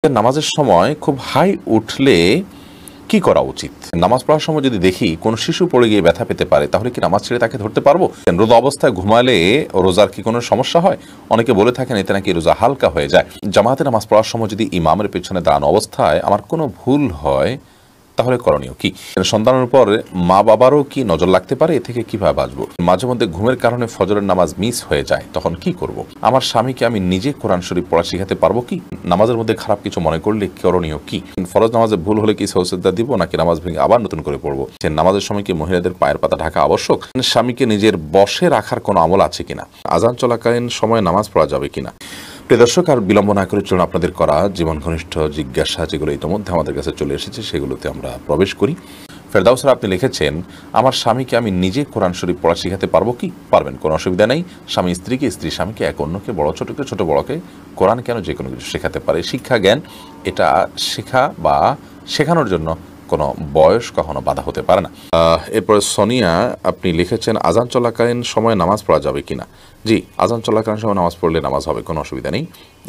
নামাজের সময় খুব হাই উঠলে কি করা উচিত? নামাজ পড়ার সময় যদি দেখি কোন শিশু পড়ে গিয়ে ব্যথা পেতে পারে, তাহলে কি নামাজ ছেড়ে তাকে ধরতে পারবো? রোজা অবস্থায় ঘুমালে রোজার কি কোনো সমস্যা হয়? অনেকে বলে থাকেন এতে নাকি রোজা হালকা হয়ে যায়। জামাতে নামাজ পড়ার সময় যদি ইমামের পেছনে দাঁড়ানো অবস্থায় আমার কোনো ভুল হয়, তাহলে করণীয় কি? সন্তানের উপর মা বাবারও কি নজর লাগতে পারে? এ থেকে কিভাবে বাঁচবো? মাঝে মধ্যে ঘুমের কারণে ফজরের নামাজ মিস হয়ে যায়, তখন কি করব? আমার স্বামীকে আমি নিজে কোরআন শরীফ পড়া শিখাতে পারবো কি? নামাজের মধ্যে খারাপ কিছু মনে করলে করণীয় কি? ফরজ নামাজে ভুল হলে কি সহজতা দিব, নাকি নামাজ ভেঙে আবার নতুন করে পড়বো? নামাজের সময় কি মহিলাদের পায়ের পাতা ঢাকা আবশ্যক? স্বামীকে নিজের বশে রাখার কোনো আমল আছে কিনা? আজান চলাকালীন সময় নামাজ পড়া যাবে কিনা? প্রিয় দর্শক, আর বিলম্ব না করে চলুন আপনাদের করা জীবন ঘনিষ্ঠ জিজ্ঞাসা যেগুলো ইতিমধ্যে আমাদের কাছে চলে এসেছে সেগুলোতে আমরা প্রবেশ করি। ফেরদাউস স্যার, আপনি লিখেছেন, আমার স্বামীকে আমি নিজে কোরআন শরীফ পড়া শিখাতে পারবো কি? পারবেন, কোনো অসুবিধা নেই। স্বামী স্ত্রীকে, স্ত্রী স্বামীকে, এক অন্যকে, বড় ছোটকে, ছোট বড়কে কোরআন কেন যে কোনো কিছু শেখাতে পারে। শিক্ষা জ্ঞান এটা শেখা বা শেখানোর জন্য কোনো বয়স কখনো বাধা হতে পারে না। এরপরে সোনিয়া, আপনি লিখেছেন, আজান চলাকালীন সময় নামাজ পড়া যাবে কিনা? জি, আজান চলাকালীন সময় নামাজ পড়লে নামাজ হবে, কোনো অসুবিধা নেই।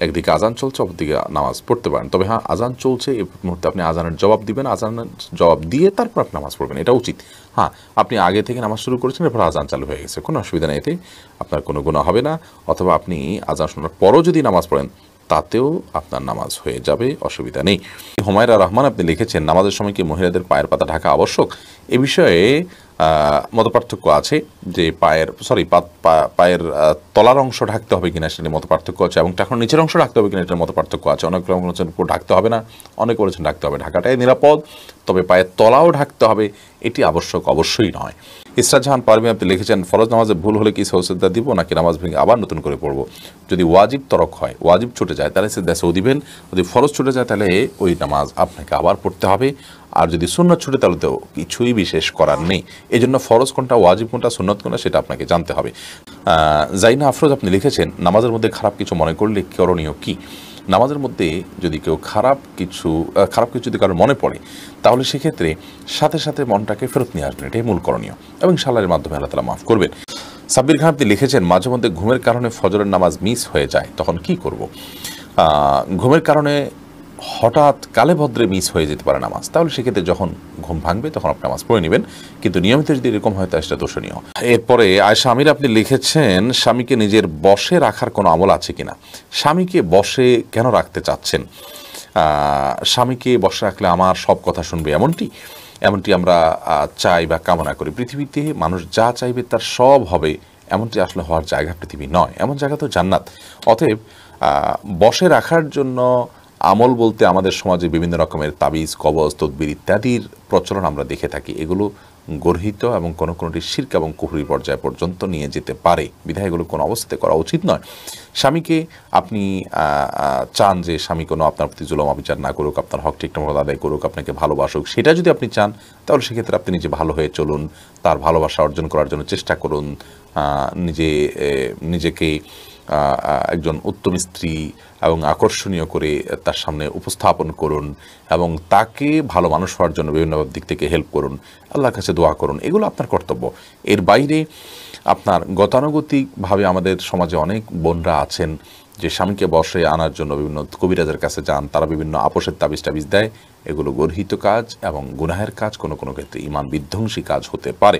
একদিকে আজান চলছে, অপরদিকে নামাজ পড়তে পারেন। তবে হ্যাঁ, আজান চলছে এই মুহূর্তে আপনি আজানের জবাব দিবেন, আজানের জবাব দিয়ে তারপর আপনি নামাজ পড়বেন, এটা উচিত। হ্যাঁ, আপনি আগে থেকে নামাজ শুরু করেছেন, এরপর আজান চালু হয়ে গেছে, কোনো অসুবিধা নেই, এতে আপনার কোনো গুনাহ হবে না। অথবা আপনি আজান শোনার পরও যদি নামাজ পড়েন, তাতেও আপনার নামাজ হয়ে যাবে, অসুবিধা নেই। হুমায়রা রহমান, আপনি লিখেছেন, নামাজের সময় কি মহিলাদের পায়ের পাতা ঢাকা আবশ্যক? এ বিষয়ে মতপার্থক্য আছে যে পায়ের তলার অংশ ঢাকতে হবে কিনা সেটা মতপার্থক্য আছে, এবং টাকার নিচের অংশ ঢাকতে হবে কিনা এটার মতপার্থক্য আছে। অনেক রকম বলেছেন উপর ঢাকতে হবে না, অনেকে বলেছেন ঢাকতে হবে। ঢাকাটাই নিরাপদ, তবে পায়ের তলাও ঢাকতে হবে, এটি আবশ্যক অবশ্যই নয়। ইসরাত জাহান পারভিন, আপনি লিখেছেন, ফরজ নামাজে ভুল হলে কি সহজতা দিব, নাকি নামাজ ভেঙে আবার নতুন করে পড়বো? যদি ওয়াজিব তরক হয়, ওয়াজিব ছুটে যায়, তাহলে সেও দিবেন। যদি ফরজ ছুটে যায়, তাহলে ওই নামাজ আপনাকে আবার পড়তে হবে। আর যদি সুন্নত ছুটে, তাহলে তো কিছুই বিশেষ করার নেই। এই জন্য ফরজ কোনটা, ওয়াজিব কোনটা, সুন্নত কোনটা, সেটা আপনাকে জানতে হবে। জাইনা আফরোজ, আপনি লিখেছেন, নামাজের মধ্যে খারাপ কিছু মনে করলে করণীয় কি? নামাজের মধ্যে যদি কেউ খারাপ কিছু যদি কারোর মনে পড়ে, তাহলে সেক্ষেত্রে সাথে সাথে মনটাকে ফেরত নিয়ে আসবেন, এটাই মূল করণীয়, এবং সালাতের মাধ্যমে আল্লাহ তাআলা মাফ করবেন। সাব্বির খান, আপনি লিখেছেন, মাঝে মধ্যে ঘুমের কারণে ফজরের নামাজ মিস হয়ে যায়, তখন কি করব? ঘুমের কারণে হঠাৎ কালে ভদ্রে মিস হয়ে যেতে পারে নামাজ, তাহলে সেক্ষেত্রে যখন ঘুম ভাঙবে তখন আপনি নামাজ পড়ে নেবেন, কিন্তু নিয়মিত যদি এরকম হয় তাহলে সেটা দোষণীয়। এরপরে আয়েশা আমির, আপনি লিখেছেন, স্বামীকে নিজের বশে রাখার কোনো আমল আছে কিনা? স্বামীকে বশে কেন রাখতে চাচ্ছেন? স্বামীকে বশে রাখলে আমার সব কথা শুনবে এমনটি আমরা চাই বা কামনা করি। পৃথিবীতে মানুষ যা চাইবে তার সব হবে, এমনটি আসলে হওয়ার জায়গা পৃথিবী নয়, এমন জায়গা তো জান্নাত। অতএব বশে রাখার জন্য আমল বলতে আমাদের সমাজে বিভিন্ন রকমের তাবিজ, কবজ, তদবির ইত্যাদির প্রচলন আমরা দেখে থাকি। এগুলো গর্হিত এবং কোনোটি শিরক এবং কুফরি পর্যায় পর্যন্ত নিয়ে যেতে পারে, বিধায় এগুলো কোনো অবস্থাতে করা উচিত নয়। স্বামীকে আপনি চান যে স্বামী কোনো আপনার প্রতি জুলুম অবিচার না করুক, আপনার হক ঠিকঠাক মতো আদায় করুক, আপনাকে ভালোবাসুক, সেটা যদি আপনি চান, তাহলে সেক্ষেত্রে আপনি নিজে ভালো হয়ে চলুন, তার ভালোবাসা অর্জন করার জন্য চেষ্টা করুন, নিজেকে একজন উত্তম স্ত্রী এবং আকর্ষণীয় করে তার সামনে উপস্থাপন করুন, এবং তাকে ভালো মানুষ হওয়ার জন্য বিভিন্ন দিক থেকে হেল্প করুন, আল্লাহর কাছে দোয়া করুন, এগুলো আপনার কর্তব্য। এর বাইরে আপনার গতানুগতিকভাবে আমাদের সমাজে অনেক বোনরা আছেন যে স্বামীকে বশে আনার জন্য বিভিন্ন কবিরাজের কাছে যান, তারা বিভিন্ন আপোষের তাবিজ টাবিজ দেয়। এগুলো গর্হিত কাজ এবং গুনাহের কাজ, কোনো কোনো ক্ষেত্রে ঈমান বিধ্বংসী কাজ হতে পারে,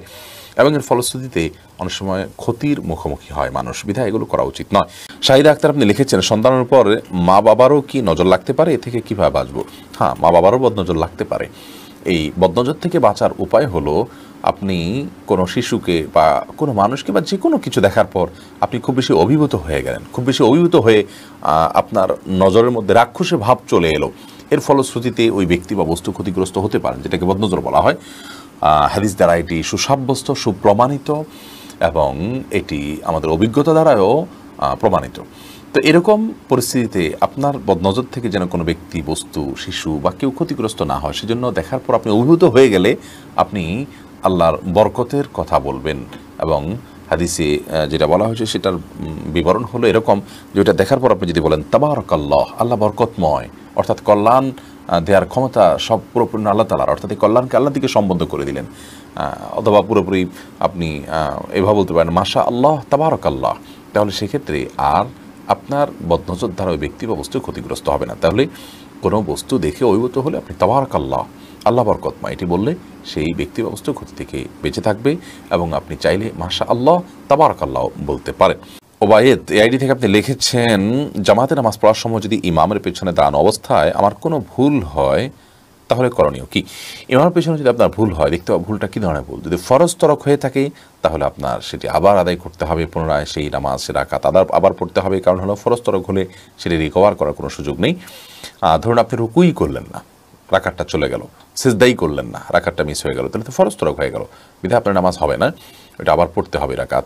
এবং এর ফলশ্রুতিতে অনেক সময় ক্ষতির মুখোমুখি হয় মানুষ, বিধায় এগুলো করা উচিত নয়। শাহিদা আক্তার, আপনি লিখেছেন, সন্তানের উপর মা বাবারও কি নজর লাগতে পারে? এ থেকে কীভাবে বাঁচবো? হ্যাঁ, মা বাবারও বদনজর লাগতে পারে। এই বদনজর থেকে বাঁচার উপায় হলো, আপনি কোনো শিশুকে বা কোনো মানুষকে বা যে কোনো কিছু দেখার পর আপনি খুব বেশি অভিভূত হয়ে গেলেন, খুব বেশি অভিভূত হয়ে আপনার নজরের মধ্যে রাক্ষসে ভাব চলে এলো, এর ফলশ্রুতিতে ওই ব্যক্তি বা বস্তু ক্ষতিগ্রস্ত হতে পারেন, যেটাকে বদনজর বলা হয়। হাদিস দ্বারা এটি সুসাব্যস্ত, সুপ্রমাণিত, এবং এটি আমাদের অভিজ্ঞতা দ্বারাও প্রমাণিত। তো এরকম পরিস্থিতিতে আপনার বদনজর থেকে যেন কোনো ব্যক্তি, বস্তু, শিশু বা কেউ ক্ষতিগ্রস্ত না হয়, সেজন্য দেখার পর আপনি অভিভূত হয়ে গেলে আপনি আল্লাহর বরকতের কথা বলবেন। এবং হাদিসে যেটা বলা হয়েছে সেটার বিবরণ হলো এরকম, যেটা দেখার পর আপনি যদি বলেন তাবারাকাল্লাহ, আল্লাহ বরকতময়, অর্থাৎ কল্যাণ দেওয়ার ক্ষমতা সব পুরোপুরি আল্লাহ তাআলার, অর্থাৎ এই কল্যাণকে আল্লাহ দিকে সম্বন্ধ করে দিলেন। অথবা পুরোপুরি আপনি এভাবে বলতে পারেন মাশা আল্লাহ তাবারাকাল্লাহ, তাহলে সেক্ষেত্রে আর আপনার বদনজর দ্বারা ওই ব্যক্তি বা বস্তু ক্ষতিগ্রস্ত হবে না। তাহলে কোনো বস্তু দেখে অভিভূত হলে আপনি তাবারাকাল্লাহ, আল্লাহ বরকতমা এটি বললে সেই ব্যক্তি বা বস্তু ক্ষতি থেকে বেঁচে থাকবে এবং আপনি চাইলে মাশা আল্লাহ তাবারাকাল্লাহ বলতে পারেন। ওবায়েদ এই আইডি থেকে আপনি লিখেছেন, জামাতে নামাজ পড়ার সময় যদি ইমামের পেছনে দাঁড়ানো অবস্থায় আমার কোনো ভুল হয় তাহলে করণীয় কি? ইমামের পেছনে যদি আপনার ভুল হয়, দেখতে হবে ভুলটা কী ধরনের ভুল। যদি ফরজ তরক হয়ে থাকে তাহলে আপনার সেটি আবার আদায় করতে হবে, পুনরায় সেই নামাজ রাকাত আবার পড়তে হবে। কারণ হলো ফরজ তরক হলে সেটি রিকভার করার কোনো সুযোগ নেই। ধরুন আপনি রুকুই করলেন না, রাকাতটা চলে গেল, সিজদাই করলেন না, রাকাতটা মিস হয়ে গেল, তাহলে তো ফরজ তরক হয়ে গেল, বিধায় আপনার নামাজ হবে না, এটা আবার পড়তে হবে রাকাত।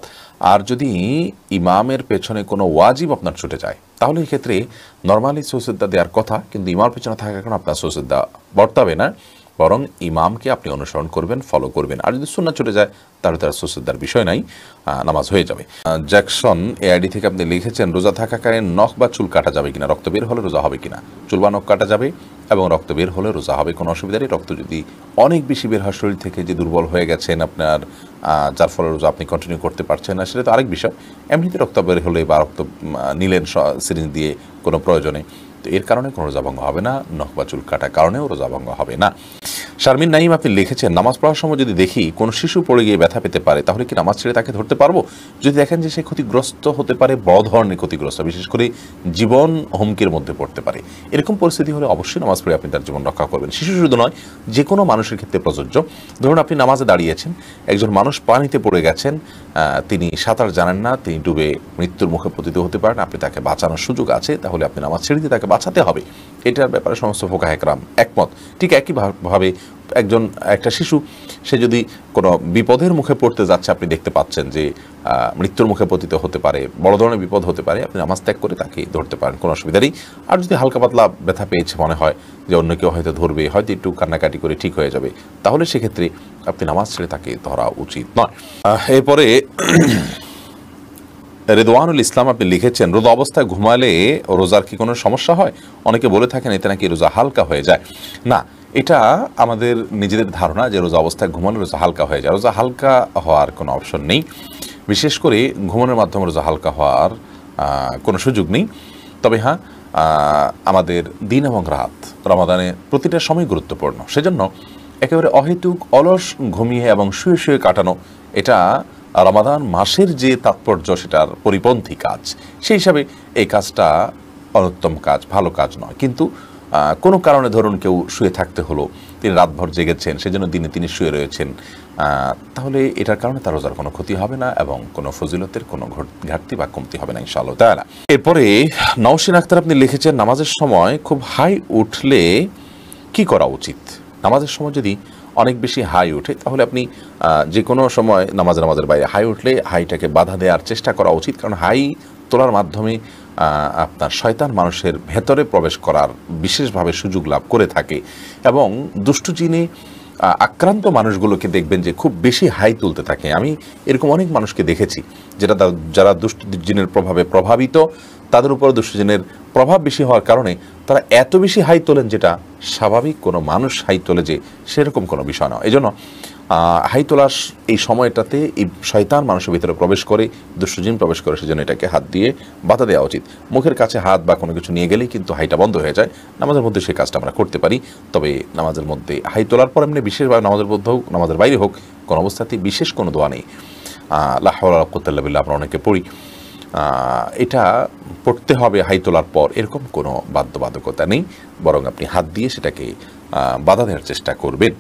আর যদি ইমামের পেছনে কোনো ওয়াজিব আপনার ছুটে যায় তাহলে এই ক্ষেত্রে নর্মালি সুজদা দেওয়ার কথা, কিন্তু ইমামের পেছনে থাকার কারণে আপনার সুজদা বর্তাবে না, বরং ইমামকে আপনি অনুসরণ করবেন, ফলো করবেন। আর যদি সুন্নাত ছুটে যায় তাহলে তার সুজদার বিষয় নাই, নামাজ হয়ে যাবে। জ্যাকসন এআইডি থেকে আপনি লিখেছেন, রোজা থাকাকালীন নখ বা চুল কাটা যাবে কিনা, রক্ত বের হলে রোজা হবে কিনা? চুল বা নখ কাটা যাবে এবং রক্ত বের হলে রোজা হবে, কোনো অসুবিধা নেই। রক্ত যদি অনেক বেশি বের হয় শরীর থেকে, যে দুর্বল হয়ে গেছেন আপনার, যার ফলে রোজা আপনি কন্টিনিউ করতে পারছেন না, সেটা তো আরেক বিষয়। এমনিতে রক্ত বের হলে বা রক্ত নিলেন সিরিঞ্জ দিয়ে কোনো প্রয়োজনে, তো এর কারণে কোনো রোজা ভঙ্গ হবে না, নখ বা চুল কাটার কারণেও রোজা ভঙ্গ হবে না। শারমিন নাইম আপনি লিখেছেন, নামাজ পড়ার সময় যদি দেখি কোনো শিশু পড়ে গিয়ে ব্যথা পেতে পারে তাহলে কি নামাজ ছেড়ে তাকে ধরতে পারবো? যদি দেখেন যে সে ক্ষতিগ্রস্ত হতে পারে, বড় ধরনের ক্ষতিগ্রস্ত, বিশেষ করে জীবন হুমকির মধ্যে পড়তে পারে, এরকম পরিস্থিতি হলে অবশ্যই নামাজ পড়ে আপনি তার জীবন রক্ষা করবেন। শিশু শুধু নয়, যে কোনো মানুষের ক্ষেত্রে প্রযোজ্য। ধরুন আপনি নামাজে দাঁড়িয়েছেন, একজন মানুষ পানিতে পড়ে গেছেন, তিনি সাঁতার জানেন না, তিনি ডুবে মৃত্যুর মুখে পতিত হতে পারেন, আপনি তাকে বাঁচানোর সুযোগ আছে, তাহলে আপনি নামাজ ছেড়ে দিয়ে তাকে বাঁচাতে হবে। এটার ব্যাপারে সমস্ত ফুকাহে কেরাম একমত। ঠিক একইভাবে একটা শিশু, সে যদি কোনো বিপদের মুখে পড়তে যাচ্ছে, আপনি দেখতে পাচ্ছেন যে মৃত্যুর মুখে পতিত হতে পারে, বড় ধরনের বিপদ হতে পারে, আপনি নামাজ ত্যাগ করে তাকে ধরতে পারেন, কোনো অসুবিধা নেই। আর যদি হালকা পাতলা ব্যথা পেয়েছে, মনে হয় যে অন্য কেউ হয়তো ধরবে, হয়তো একটু কান্নাকাটি করে ঠিক হয়ে যাবে, তাহলে সেক্ষেত্রে আপনি নামাজ ছেড়ে তাকে ধরা উচিত নয়। এরপরে রেদওয়ানুল ইসলাম আপনি লিখেছেন, রোজা অবস্থায় ঘুমালে রোজার কি কোনো সমস্যা হয়? অনেকে বলে থাকেন এতে নাকি রোজা হালকা হয়ে যায়। না, এটা আমাদের নিজেদের ধারণা যে রোজা অবস্থায় ঘুমালে রোজা হালকা হয়ে যায়। রোজা হালকা হওয়ার কোনো অপশন নেই, বিশেষ করে ঘুমানোর মাধ্যমে রোজা হালকা হওয়ার কোনো সুযোগ নেই। তবে হ্যাঁ, আমাদের দিন এবং রাত রমাদানে প্রতিটা সময় গুরুত্বপূর্ণ, সেজন্য একেবারে অহেতুক অলস ঘুমিয়ে এবং শুয়ে শুয়ে কাটানো, এটা রমাদান মাসের যে তাৎপর্য সেটার পরিপন্থী কাজ। সেই হিসাবে এই কাজটা অনুত্তম কাজ, ভালো কাজ নয়। কিন্তু কোনো কারণে ধরুন কেউ শুয়ে থাকতে হলো, তিনি রাতভর জেগেছেন, সেজন্য দিনে তিনি শুয়ে রয়েছেন, তাহলে এটার কারণে তার রোজার কোনো ক্ষতি হবে না এবং কোনো ফজিলতের কোনো ঘাটতি বা কমতি হবে না ইনশাআল্লাহ তাআলা। এরপরে নওশিন আক্তার আপনি লিখেছেন, নামাজের সময় খুব হাই উঠলে কি করা উচিত? নামাজের সময় যদি অনেক বেশি হাই ওঠে তাহলে আপনি যে কোনো সময় নামাজের বাইরে হাই উঠলে হাইটাকে বাধা দেওয়ার চেষ্টা করা উচিত। কারণ হাই তোলার মাধ্যমে আপনার শয়তান মানুষের ভেতরে প্রবেশ করার বিশেষভাবে সুযোগ লাভ করে থাকে এবং দুষ্টু জিনে আক্রান্ত মানুষগুলোকে দেখবেন যে খুব বেশি হাই তুলতে থাকে। আমি এরকম অনেক মানুষকে দেখেছি যারা দুষ্ট জিনের প্রভাবে প্রভাবিত, তাদের উপর দুষ্ট জিনের প্রভাব বেশি হওয়ার কারণে তারা এত বেশি হাই তোলেন যেটা স্বাভাবিক কোনো মানুষ হাই তোলে যে সেরকম কোনো বিষয় নয়। এই জন্য হাই তোলার এই সময়টাতে এই শয়তান মানুষের ভিতরে প্রবেশ করে, দুষ্টজিন প্রবেশ করে, সেজন্য এটাকে হাত দিয়ে বাধা দেওয়া উচিত। মুখের কাছে হাত বা কোনো কিছু নিয়ে গেলেই কিন্তু হাইটা বন্ধ হয়ে যায়। নামাজের মধ্যে সেই কাজটা আমরা করতে পারি, তবে নামাজের মধ্যে হাই তোলার পর এমনি বিশেষভাবে নামাজের মধ্যে হোক নামাজের বাইরে হোক, কোনো অবস্থাতেই বিশেষ কোনো দোয়া নেই। লা হাওলা ওয়ালা কুওয়াতা ইল্লা বিল্লাহ আমরা অনেকে পড়ি, এটা পড়তে হবে হাই তোলার পর, এরকম কোনো বাধ্যবাধকতা নেই, বরং আপনি হাত দিয়ে সেটাকে বাধা দেওয়ার চেষ্টা করবেন।